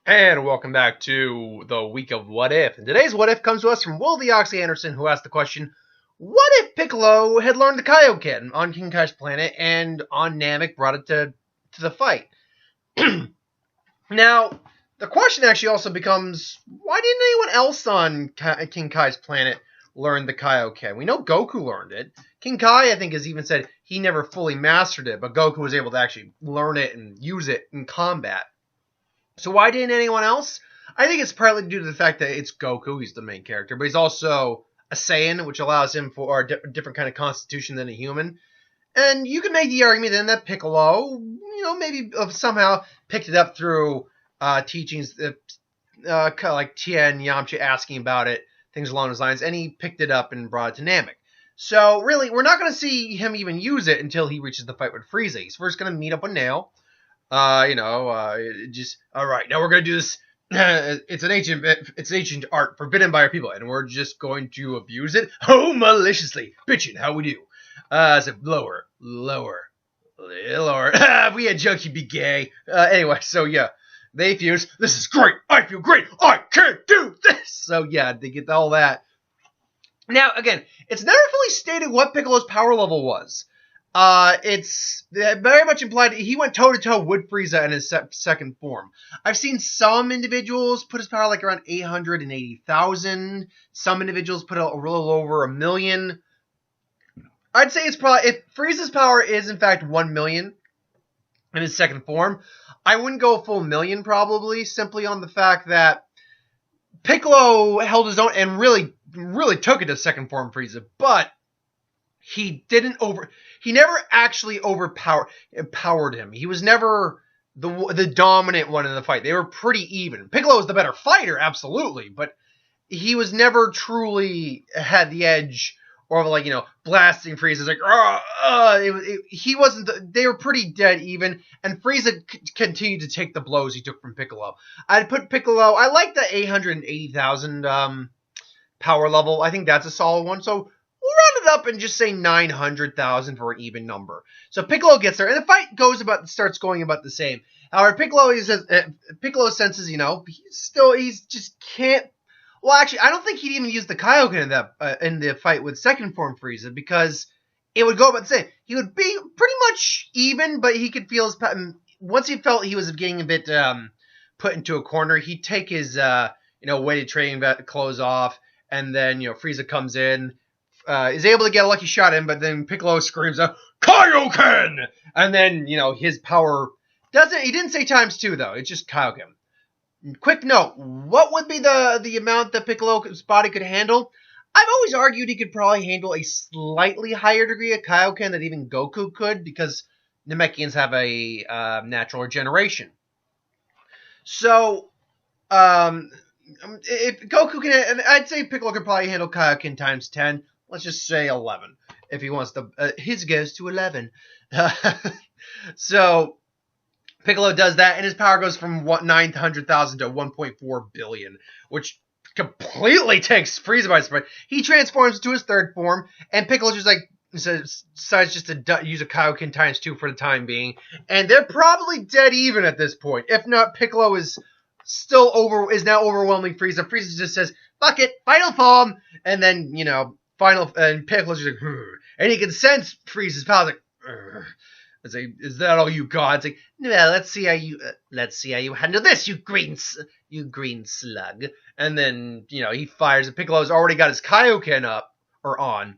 And welcome back to the week of What If. And today's What If comes to us from Will the Oxy Anderson, who asked the question, what if Piccolo had learned the Kaioken on King Kai's planet and on Namek brought it to the fight? Now, the question actually also becomes, why didn't anyone else on King Kai's planet learn the Kaioken? We know Goku learned it. King Kai, I think, has even said he never fully mastered it, but Goku was able to actually learn it and use it in combat. So why didn't anyone else? I think it's partly due to the fact that it's Goku. He's the main character, but he's also a Saiyan, which allows him for a different kind of constitution than a human. And you can make the argument then that Piccolo, maybe somehow picked it up through teachings, kind of like Tien Yamcha asking about it, things along those lines, and he picked it up and brought it to Namek. So really, we're not going to see him even use it until he reaches the fight with Frieza. He's first going to meet up with Nail. All right, now we're gonna do this. It's an ancient art forbidden by our people, and we're just going to abuse it. Oh, maliciously, bitchin', how we do? So lower. We had Junkie be gay. Anyway, so yeah, they fuse. This is great. I feel great. I can do this. So yeah, they get all that. Now again, it's never fully stated what Piccolo's power level was. It's very much implied he went toe-to-toe with Frieza in his second form. I've seen some individuals put his power like around 880,000. Some individuals put a little over 1 million. I'd say it's probably, if Frieza's power is in fact 1 million in his second form, I wouldn't go a full million probably, simply on the fact that Piccolo held his own and really took it to second form Frieza, but he never actually empowered him. He was never the dominant one in the fight. They were pretty even. Piccolo was the better fighter, absolutely, but he was never truly had the edge or blasting Frieza. He wasn't. They were pretty dead even, and Frieza continued to take the blows he took from Piccolo. I'd put Piccolo. I like the 880,000 power level. I think that's a solid one. So we'll round it up and just say 900,000 for an even number. So Piccolo gets there, and the fight starts going about the same. However, Piccolo senses, he just can't. Well, actually, I don't think he'd even use the Kaioken in the fight with second form Frieza, because it would go about the same. He would be pretty much even, but he could feel once he felt he was getting a bit put into a corner, he'd take his weighted training clothes off, and then Frieza comes in. Is able to get a lucky shot in, but then Piccolo screams out, Kaioken! And then, his power he didn't say times 2, though. It's just Kaioken. Quick note, what would be the amount that Piccolo's body could handle? I've always argued he could probably handle a slightly higher degree of Kaioken than even Goku could, because Namekians have a natural regeneration. So, if Goku can, I'd say Piccolo could probably handle Kaioken times 10. Let's just say 11, if he wants to. His goes to 11. So Piccolo does that, and his power goes from 900,000 to 1.4 billion, which completely takes Frieza by surprise. He transforms into his third form, and Piccolo just decides just to use a Kaioken times 2 for the time being, and they're probably dead even at this point. If not, Piccolo is now overwhelming Frieza. Frieza just says, "Fuck it, final form," and then and Piccolo's just like, and he can sense Frieza's power. It's like, is that all you got? It's like, well, let's see how you handle this, you green slug. And then he fires, and Piccolo's already got his Kaioken up or on.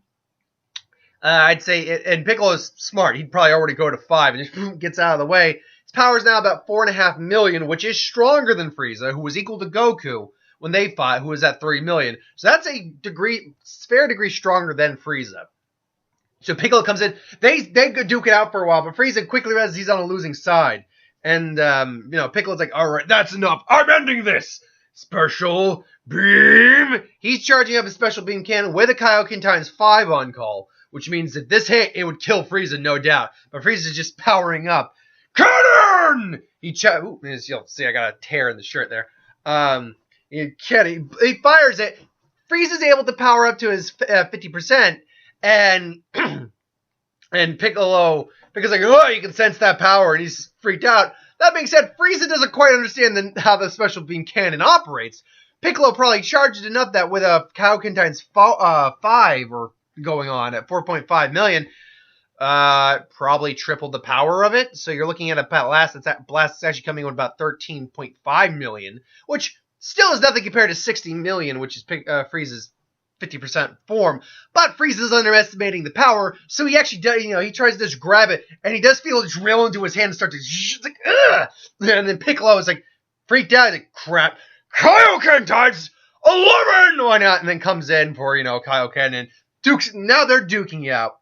I'd say, and Piccolo's smart. He'd probably already go to 5 and just gets out of the way. His power is now about 4.5 million, which is stronger than Frieza, who was equal to Goku when they fought, who was at 3 million. So that's a fair degree stronger than Frieza. So Piccolo comes in. They duke it out for a while, but Frieza quickly realizes he's on a losing side. And, Piccolo's like, all right, that's enough. I'm ending this. Special beam. He's charging up his special beam cannon with a Kaioken times 5 on call, which means that this hit, it would kill Frieza, no doubt. But Frieza's just powering up. Cannon! You'll see I got a tear in the shirt there. He fires it. Frieza's able to power up to his 50%, and Piccolo's like, oh, you can sense that power, and he's freaked out. That being said, Frieza doesn't quite understand how the special beam cannon operates. Piccolo probably charged enough that with a Kaioken times 5 or going on at 4.5 million, probably tripled the power of it. So you're looking at a blast that's actually coming in with about 13.5 million, which still is nothing compared to 60 million, which is Frieza's 50% form. But Frieza's underestimating the power, so he actually does, he tries to just grab it, and he does feel it drill into his hand and start to, it's like, ugh! And then Piccolo is like, freaked out, he's like, crap, Kaioken times 11! Why not? And then comes in for, Kaioken, and now they're duking out.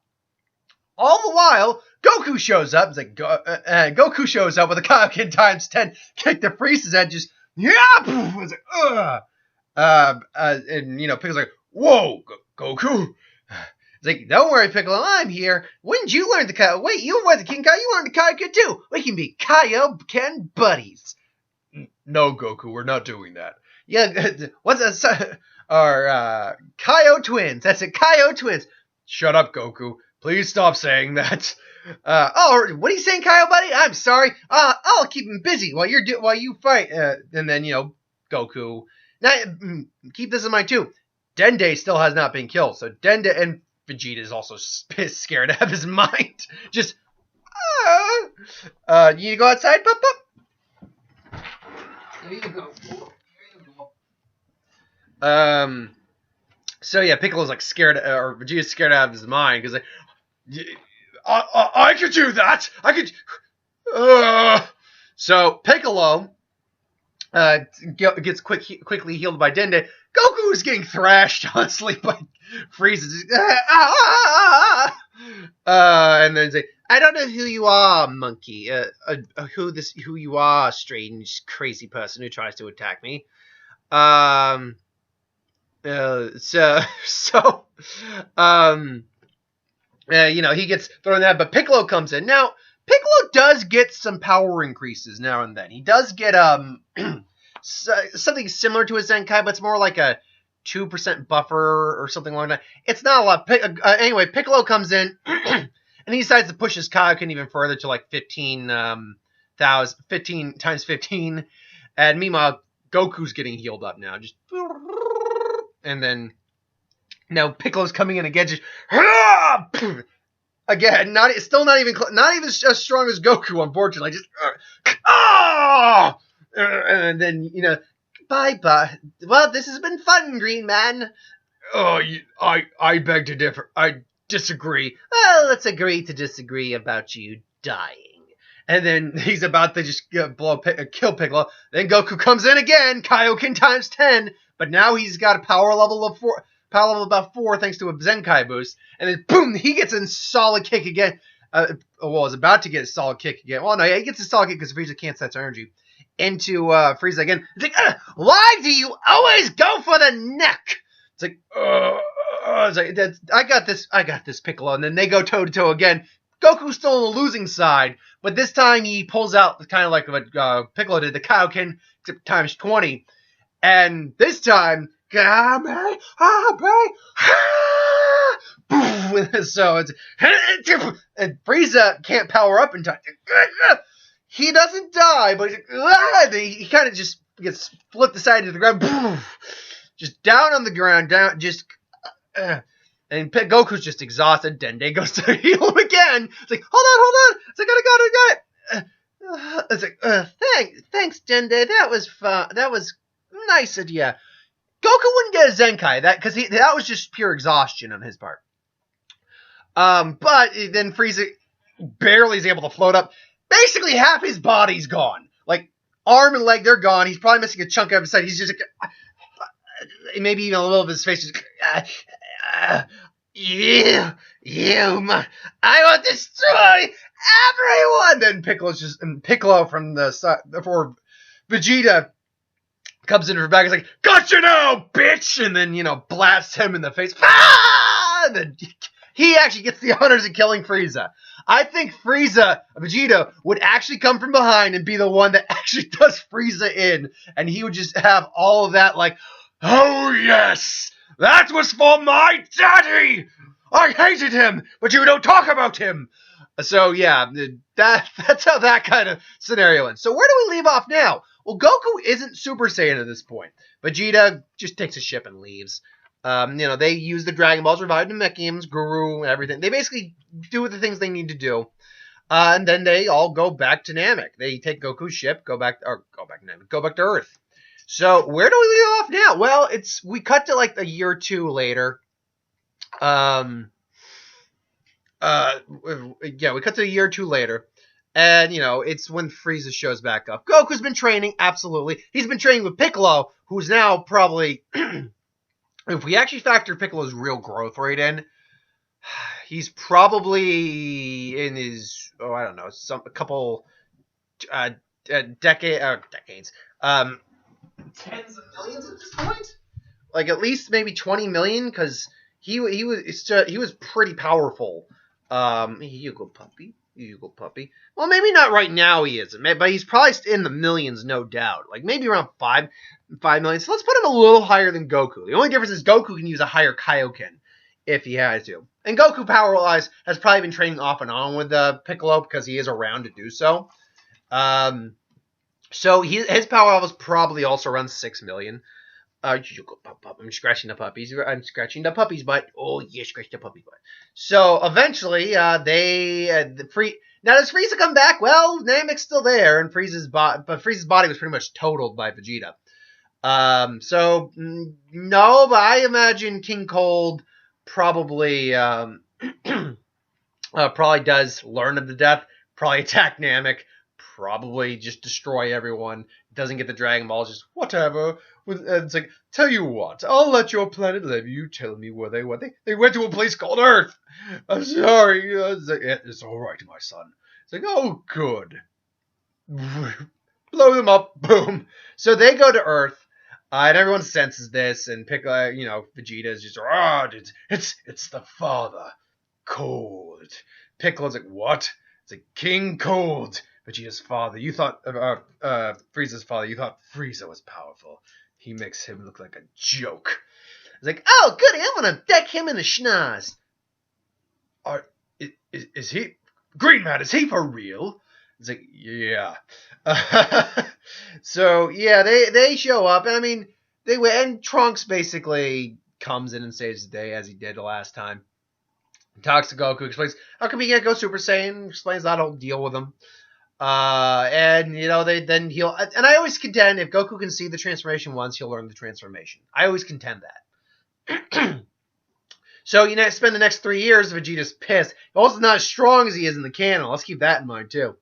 All the while, Goku shows up. It's like Goku shows up with a Kaioken times 10 kick to Frieza's head. Just it's like and Piccolo's like, "Whoa, Goku!" It's like, "Don't worry, Piccolo, I'm here. When did you learn the Kaioken? Wait, you were the King Kai. You learned the Kaioken too. We can be Kaioken buddies." No, Goku, we're not doing that. Yeah, what's that? Or Kaio twins. That's it, Kaio twins. Shut up, Goku. Please stop saying that. What are you saying, Kaio buddy? I'm sorry. I'll keep him busy while you fight. And then Goku. Now keep this in mind too. Dende still has not been killed, so Dende and Vegeta is also scared out of his mind. Just you need to go outside, Pup? There you go. So yeah, Piccolo's like scared, or Vegeta's scared out of his mind because like, I could do that. I could. So Piccolo gets quickly healed by Dende. Goku is getting thrashed, honestly, by Frieza. And then he's like, I don't know who you are, monkey. Who you are, strange, crazy person who tries to attack me. He gets thrown that, but Piccolo comes in. Now, Piccolo does get some power increases now and then. He does get something similar to a Zenkai, but it's more like a 2% buffer or something like that. It's not a lot. Anyway, Piccolo comes in, and he decides to push his Kaioken even further to like 15 times 15. And meanwhile, Goku's getting healed up now. Just and then now Piccolo's coming in again, just again, not even as strong as Goku, unfortunately. Just and then bye. Well, this has been fun, Green Man. Oh, I beg to differ. I disagree. Well, let's agree to disagree about you dying. And then he's about to just kill Piccolo. Then Goku comes in again, Kaioken times 10. But now he's got a power level of about 4 thanks to a Zenkai boost. And then boom, he gets a solid kick again. Is about to get a solid kick again. Well, no, he gets a solid kick because Frieza can't set energy into Frieza again. It's like, why do you always go for the neck? It's like, I got this, Piccolo. And then they go toe to toe again. Goku's still on the losing side, but this time he pulls out kind of like what Piccolo did, the Kaioken times 20. And this time, so it's and Frieza can't power up in time. He doesn't die, but he kind of just gets flipped aside to the ground, just down on the ground, and Goku's just exhausted. Dende goes to heal him again. It's like, hold on. It's like, I got it. It's like, thanks, Dende. That was fun. That was nice of you. Goku wouldn't get a Zenkai because that was just pure exhaustion on his part. But then Frieza barely is able to float up. Basically, half his body's gone. Like arm and leg, they're gone. He's probably missing a chunk of his side. He's just like, maybe even a little of his face. Just, I will destroy everyone. Then Piccolo from the side for Vegeta comes in from back. He's like, gotcha now, bitch, and then blasts him in the face. And then he actually gets the honors of killing Frieza. I think Vegeta would actually come from behind and be the one that actually does Frieza in, and he would just have all of that like, oh yes, that was for my daddy. I hated him, but you don't talk about him. So yeah, that's how that kind of scenario ends. So where do we leave off now? Well, Goku isn't Super Saiyan at this point. Vegeta just takes a ship and leaves. They use the Dragon Balls, revive the Mechiums, Guru, everything. They basically do the things they need to do. And then they all go back to Namek. They take Goku's ship, go back to Namek, go back to Earth. So where do we leave off now? Well, we cut to like a year or two later. We cut to a year or two later. And, it's when Frieza shows back up. Goku's been training, absolutely. He's been training with Piccolo, who's now probably, if we actually factor Piccolo's real growth rate in, he's probably in his, I don't know, a couple decades. Tens of millions at this point? Like at least maybe 20 million, because he was pretty powerful. You go puppy. Well, maybe not right now he isn't, but he's probably in the millions, no doubt. Like maybe around 5 million. So let's put him a little higher than Goku. The only difference is Goku can use a higher Kaioken if he has to. And Goku, power-wise, has probably been training off and on with Piccolo because he is around to do so. So his power level is probably also around 6 million. I'm scratching the puppies. I'm scratching the puppy's butt. Oh, yeah, scratch the puppy's butt. So eventually, now does Frieza come back? Well, Namek's still there, and Frieza's body was pretty much totaled by Vegeta. No, but I imagine King Cold probably probably does learn of the death, probably attack Namek, probably just destroy everyone, doesn't get the Dragon Balls, just whatever. It's like, tell you what, I'll let your planet live. You tell me where they went. They went to a place called Earth. I'm sorry. It's like, it's all right, my son. It's like, oh, good. Blow them up. Boom. So they go to Earth. And everyone senses this, and Piccolo, Vegeta is just, it's the father, Cold. Piccolo's like, what? It's like, King Cold, Vegeta's father. You thought, Frieza's father, you thought Frieza was powerful. He makes him look like a joke. It's like, oh, goody, I'm gonna deck him in the schnoz. Is he, Green Man, is he for real? It's like, yeah. So, yeah, they show up, and I mean, and Trunks basically comes in and saves the day, as he did the last time. He talks to Goku, explains, how come he can't go Super Saiyan, explains that whole deal with him. And I always contend, if Goku can see the transformation once, he'll learn the transformation. I always contend that. So, spend the next 3 years, Vegeta's pissed. He's also not as strong as he is in the canon. Let's keep that in mind, too.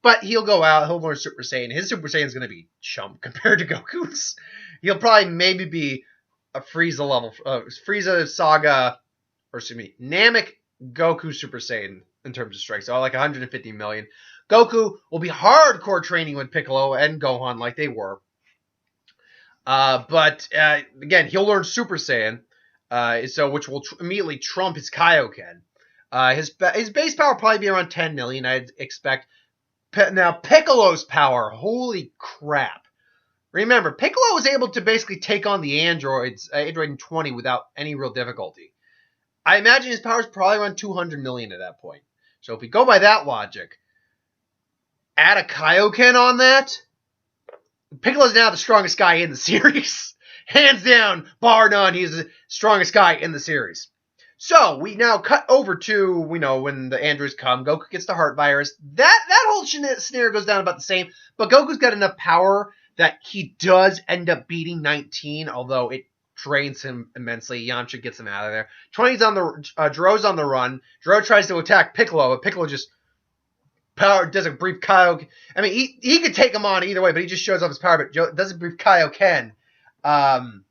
But he'll go out, he'll learn Super Saiyan. His Super Saiyan's going to be chump compared to Goku's. He'll probably maybe be a Frieza level, Frieza Saga, Namek Goku Super Saiyan in terms of strength. So like 150 million. Goku will be hardcore training with Piccolo and Gohan like they were. But again, he'll learn Super Saiyan, which will immediately trump his Kaioken. His base power will probably be around 10 million, I'd expect. Now, Piccolo's power, holy crap. Remember, Piccolo was able to basically take on the Android 20, without any real difficulty. I imagine his power is probably around 200 million at that point. So if we go by that logic, add a Kaioken on that, Piccolo's now the strongest guy in the series. Hands down, bar none, he's the strongest guy in the series. So, we now cut over to, when the androids come, Goku gets the heart virus. That whole scenario goes down about the same, but Goku's got enough power that he does end up beating 19, although it drains him immensely. Yamcha gets him out of there. 20's on Jiro's on the run. Jiro tries to attack Piccolo, but Piccolo just does a brief Kaioken. I mean, he could take him on either way, but he just shows off his power, but does a brief Kaioken. And,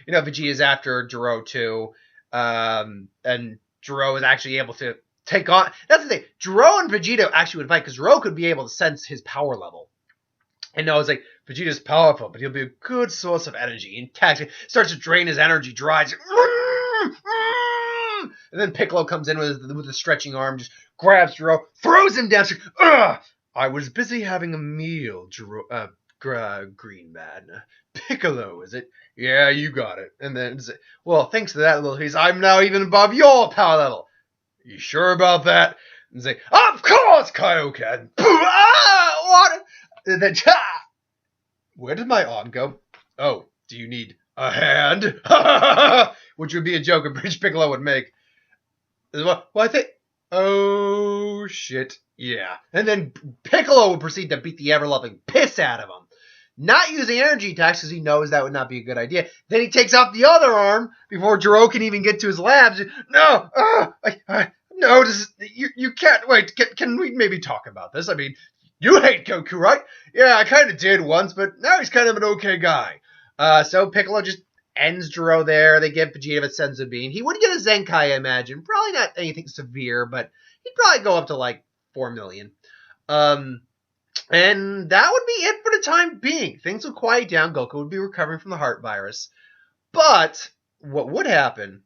Vegeta's after Jiro too. And Jiro is actually able to take on. That's the thing. Jiro and Vegeta actually would fight because Jiro could be able to sense his power level. And knows like Vegeta's powerful, but he'll be a good source of energy. And starts to drain his energy, dries. And then Piccolo comes in with a stretching arm, just grabs Jiro, throws him down. Ugh! I was busy having a meal, Jiro, Green Man. Piccolo, is it? Yeah, you got it. And then, well, thanks to that little piece, I'm now even above your power level. You sure about that? And say, of course, Kaioken. What? And then, where did my arm go? Oh, do you need a hand? Which would be a joke a British Piccolo would make. Well, I think... Oh, shit. Yeah. And then Piccolo would proceed to beat the ever-loving piss out of him. Not using energy attacks because he knows that would not be a good idea. Then he takes off the other arm before Jiro can even get to his labs. No! No, you can't... Wait, can we maybe talk about this? I mean, you hate Goku, right? Yeah, I kind of did once, but now he's kind of an okay guy. So Piccolo just ends Jiro there. They give Vegeta a Senzu Bean. He would get a Zenkai, I imagine. Probably not anything severe, but he'd probably go up to like 4 million. And that would be it for the time being. Things would quiet down. Goku would be recovering from the heart virus. But what would happen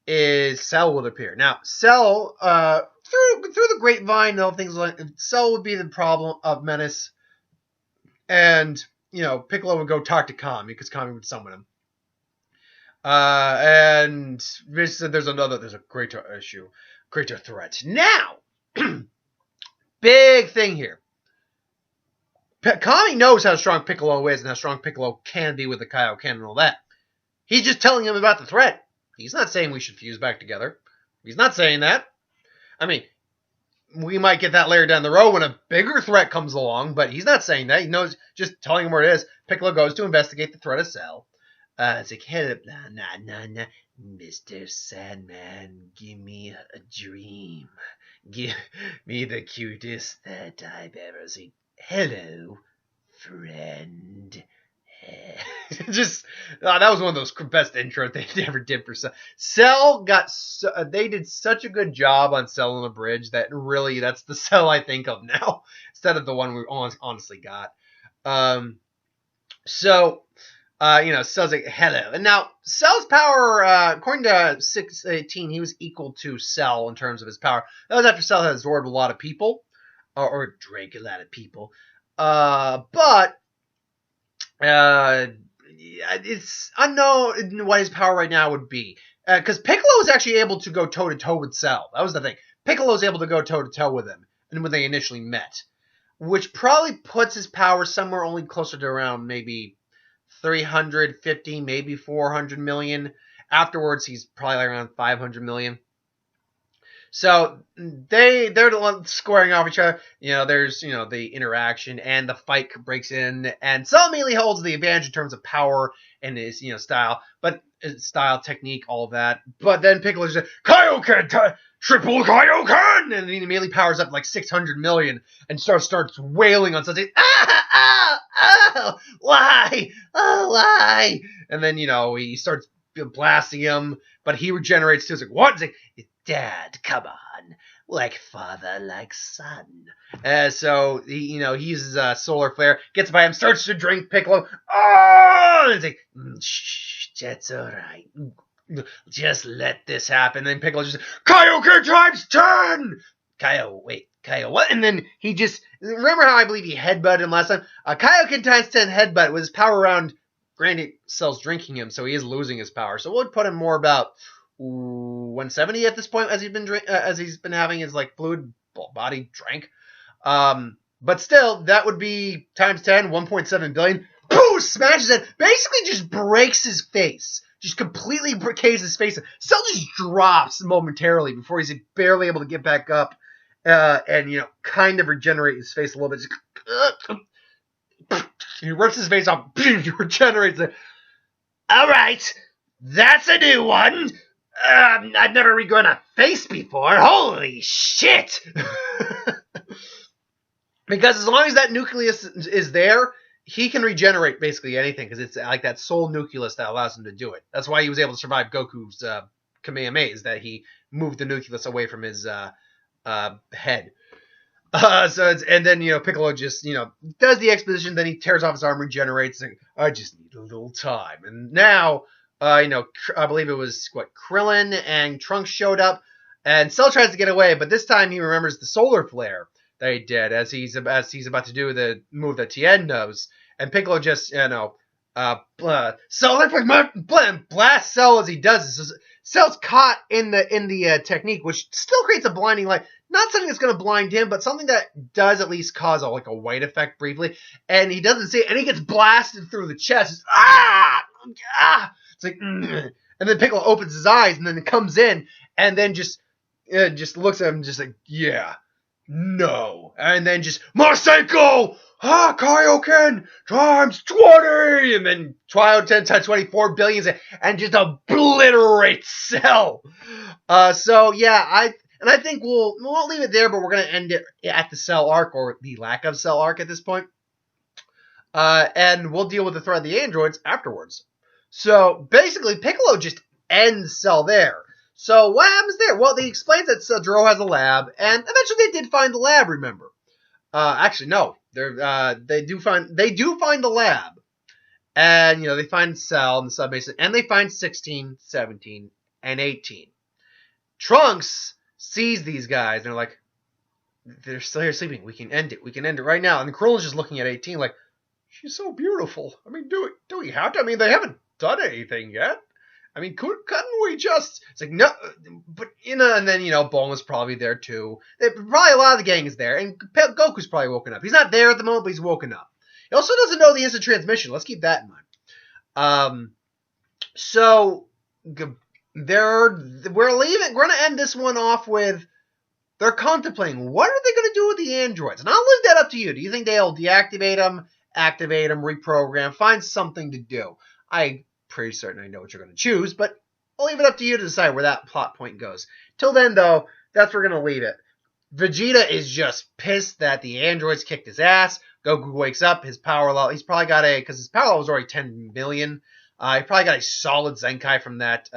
is Cell would appear. Now, Cell, through the grapevine, things like Cell would be the problem of Menace. And, Piccolo would go talk to Kami because Kami would summon him. And there's a greater issue, greater threat. Now, big thing here. Kami knows how strong Piccolo is and how strong Piccolo can be with the Kaioken and all that. He's just telling him about the threat. He's not saying we should fuse back together. He's not saying that. I mean, we might get that later down the road when a bigger threat comes along, but he's not saying that. He knows, just telling him where it is. Piccolo goes to investigate the threat of Cell. It's like, hey, nah, Mr. Sandman, give me a dream. Give me the cutest that I've ever seen. Hello, friend. That was one of those best intros they ever did for Cell. Cell they did such a good job on Cell on the bridge that really that's the Cell I think of now instead of the one we honestly got. Cell's like, hello. And now, Cell's power, according to 618, he was equal to Cell in terms of his power. That was after Cell had absorbed a lot of people, or drank a lot of people. But it's unknown what his power right now would be. Because Piccolo was actually able to go toe-to-toe with Cell. That was the thing. Piccolo was able to go toe-to-toe with him and when they initially met. Which probably puts his power somewhere only closer to around maybe 350, maybe 400 million. Afterwards, he's probably like around 500 million. So they're the ones squaring off each other. There's the interaction and the fight breaks in, and Cell immediately holds the advantage in terms of power and his style, technique, all of that. But then Piccolo just Kaioken, triple Kaioken, and he immediately powers up like 600 million and starts wailing on something. Why? Oh, why? And then he starts blasting him, but he regenerates too. It's like, what? It's like, Dad, come on. Like father, like son. So he uses a solar flare, gets by him, starts to drink Piccolo. Oh! And it's like, shh, that's all right. Just let this happen. And then Piccolo just, Kaioken times 10! Kaio, what? And then he just, remember how I believe he headbutted him last time? Kaioken times 10 headbutt with his power around, granted, Cell's drinking him, so he is losing his power. So we'll put him more about 170 at this point as he's been having his like fluid body drank. But still, that would be times 10, 1.7 billion. Boom! Smashes it. Basically just breaks his face. Just completely caves his face. Cell just drops momentarily before he's barely able to get back up and kind of regenerate his face a little bit. He rips his face off. He regenerates it. All right, that's a new one. I've never regrown a face before. Holy shit! Because as long as that nucleus is there, he can regenerate basically anything, because it's like that soul nucleus that allows him to do it. That's why he was able to survive Goku's Kamehameha, is that he moved the nucleus away from his head. And then Piccolo just does the exposition, then he tears off his arm, regenerates, and I just need a little time. And now I believe it was Krillin and Trunks showed up, and Cell tries to get away, but this time he remembers the solar flare that he did as he's about to do the move that Tien knows, and Piccolo just solar flare blasts Cell as he does this. Cell's caught in the technique, which still creates a blinding light. Not something that's going to blind him, but something that does at least cause a white effect briefly. And he doesn't see it, and he gets blasted through the chest. It's, It's like, and then Piccolo opens his eyes, and then it comes in, and then just looks at him, just like, yeah, no, and then just Masenko, Kaioken times 20, and then 10 times 24 billions, and just obliterates Cell. So yeah, I think we won't leave it there, but we're gonna end it at the Cell arc, or the lack of Cell arc at this point. And we'll deal with the threat of the androids afterwards. So basically, Piccolo just ends Cell there. So what happens there? Well, he explains that Zero has a lab, and eventually they did find the lab. Remember? Actually, no. They do find the lab, and they find Cell in the subbase, and they find 16, 17, and 18. Trunks sees these guys, and they're like, they're still here sleeping. We can end it. We can end it right now. And Krillin's just looking at 18 like, she's so beautiful. I mean, do we have to? I mean, they haven't done anything yet. I mean, couldn't we just? It's like, no, but and then Bulma's probably there too. Probably a lot of the gang is there, and Goku's probably woken up. He's not there at the moment, but he's woken up. He also doesn't know the instant transmission. Let's keep that in mind. So we're leaving. We're gonna end this one off with they're contemplating what are they gonna do with the androids, and I'll leave that up to you. Do you think they'll deactivate them, activate them, reprogram, find something to do? I'm pretty certain I know what you're going to choose, but I'll leave it up to you to decide where that plot point goes. Till then, though, that's where we're going to leave it. Vegeta is just pissed that the androids kicked his ass. Goku wakes up, his power level, he's probably got because his power level was already 10 million. He probably got a solid Zenkai from that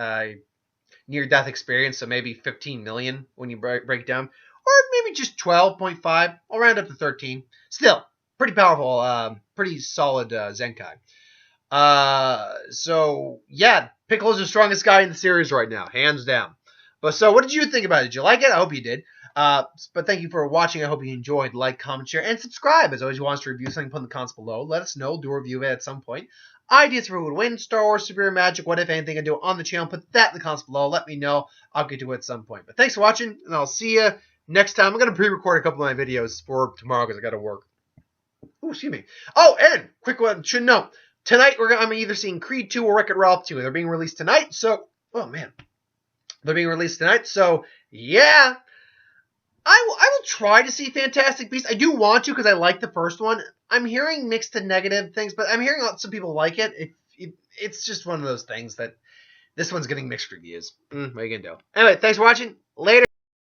near-death experience, so maybe 15 million when you break down. Or maybe just 12.5. I'll round up to 13. Still, pretty powerful, pretty solid Zenkai. So yeah, Piccolo's the strongest guy in the series right now, hands down. But so, what did you think about it? Did you like it? I hope you did. But thank you for watching. I hope you enjoyed. Like, comment, share, and subscribe. As always, you want us to review something, put in the comments below. Let us know. Do a review of it at some point. Ideas for who would win, Star Wars, Superior Magic, what if anything I do on the channel. Put that in the comments below. Let me know. I'll get to it at some point. But thanks for watching, and I'll see you next time. I'm going to pre-record a couple of my videos for tomorrow because I got to work. Ooh, excuse me. Oh, and quick one, should know. Tonight, I'm either seeing Creed 2 or Wreck-It Ralph 2. They're being released tonight, so... Oh, man. They're being released tonight, so... Yeah. I will try to see Fantastic Beasts. I do want to, because I like the first one. I'm hearing mixed to negative things, but I'm hearing some people like it. It's just one of those things that... This one's getting mixed reviews. What are you going to do? Anyway, thanks for watching. Later.